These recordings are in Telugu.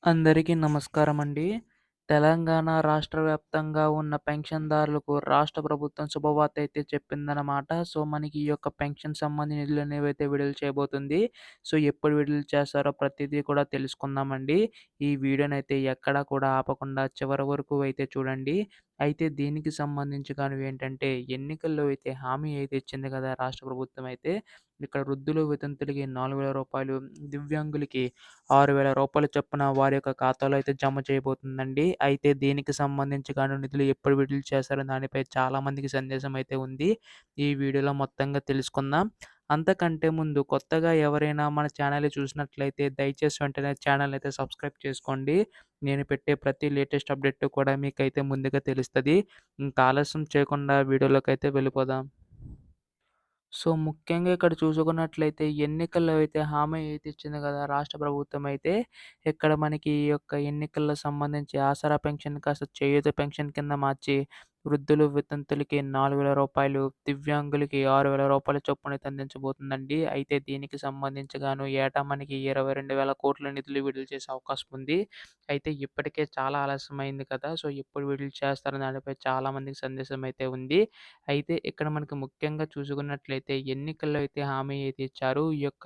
అందరికీ నమస్కారమండి. తెలంగాణ రాష్ట్ర వ్యాప్తంగా ఉన్న పెన్షన్‌దారులకు రాష్ట్ర ప్రభుత్వం శుభవార్త అయితే చెప్పిందనమాట. సో, మనకి ఈ యొక్క పెన్షన్ సంబంధి నిధులనేవైతే విడుదల చేయబోతుంది. సో, ఎప్పుడు విడుదల చేస్తారో ప్రతీదీ కూడా తెలుసుకుందామండి. ఈ వీడియోనైతే ఎక్కడా కూడా ఆపకుండా చివరి వరకు అయితే చూడండి. అయితే దీనికి సంబంధించి ఏంటంటే ఎన్నికల్లో అయితే హామీ అయితే ఇచ్చింది కదా! రాష్ట్ర ప్రభుత్వం అయితే. ఇక్కడ వృద్ధులు, వితంతులకి రూ. 4,000, దివ్యాంగులకి రూ. 6,000 చొప్పున వారి యొక్క ఖాతాలో అయితే జమ చేయబోతుందండి. అయితే దీనికి సంబంధించి నిధులు ఎప్పుడు విడుదల చేస్తారో దానిపై చాలామందికి సందేహం అయితే ఉంది. ఈ వీడియోలో మొత్తంగా తెలుసుకుందాం. అంతకంటే ముందు కొత్తగా ఎవరైనా మన ఛానెల్‌ని చూసినట్లయితే దయచేసి వెంటనే ఛానెల్‌ని అయితే సబ్స్క్రైబ్ చేసుకోండి. నేను పెట్టే ప్రతి లేటెస్ట్ అప్డేట్ కూడా మీకైతే ముందుగా తెలుస్తది. ఇంకా ఆలస్యం చేయకుండా వీడియోలోకైతే వెళ్ళిపోదాం. సో, ముఖ్యంగా ఇక్కడ చూసుకున్నట్లయితే ఎన్నికల్లో అయితే హామీ అయితే ఇచ్చింది కదా! రాష్ట్ర ప్రభుత్వం అయితే. ఇక్కడ మనకి ఈ యొక్క ఎన్నికల్లో సంబంధించి ఆసరా పెన్షన్ కాస్త చేయూత పెన్షన్ కింద మార్చి వృద్ధులు, వితంతులకి రూ. 4,000, దివ్యాంగులకి రూ. 6,000 చొప్పునైతే అందించబోతుందండి. అయితే దీనికి సంబంధించి ఏటా మనకి 22,000,00,00,000 నిధులు విడుదల చేసే అవకాశం ఉంది. అయితే ఇప్పటికే చాలా ఆలస్యమైంది కదా! సో, ఎప్పుడు విడుదల చేస్తారన్న దానిపై చాలామందికి సందేశం అయితే ఉంది. అయితే ఇక్కడ మనకి ముఖ్యంగా చూసుకున్నట్లయితే ఎన్నికల్లో అయితే హామీ అయితే ఇచ్చారు. ఈ యొక్క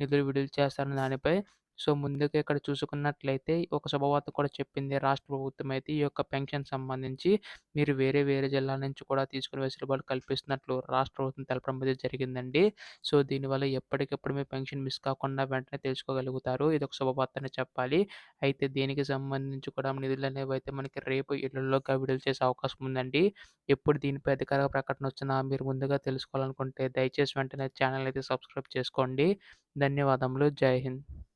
నిధులు విడుదల చేస్తారన్న దానిపై. సో, ముందుగా ఇక్కడ చూసుకున్నట్లయితే ఒక శుభవార్త కూడా చెప్పింది రాష్ట్ర ప్రభుత్వం అయితే. ఈ యొక్క పెన్షన్ సంబంధించి మీరు వేరే వేరే జిల్లాల నుంచి కూడా తీసుకునే వెసులుబాటు కల్పిస్తున్నట్లు రాష్ట్ర ప్రభుత్వం తెలపడం అయితే జరిగిందండి. సో, దీనివల్ల ఎప్పటికప్పుడు మీ పెన్షన్ మిస్ కాకుండా వెంటనే తెలుసుకోగలుగుతారు. ఇదొక శుభవార్తనే చెప్పాలి. అయితే దీనికి సంబంధించి కూడా నిధులనేవైతే మనకి రేపు, ఎల్లుండిలోగా విడుదల చేసే అవకాశం ఉందండి. ఎప్పుడు దీనిపై అధికారిక ప్రకటన వచ్చినా మీరు ముందుగా తెలుసుకోవాలనుకుంటే దయచేసి వెంటనే ఛానెల్ అయితే సబ్స్క్రైబ్ చేసుకోండి. ధన్యవాదములు. జై హింద్.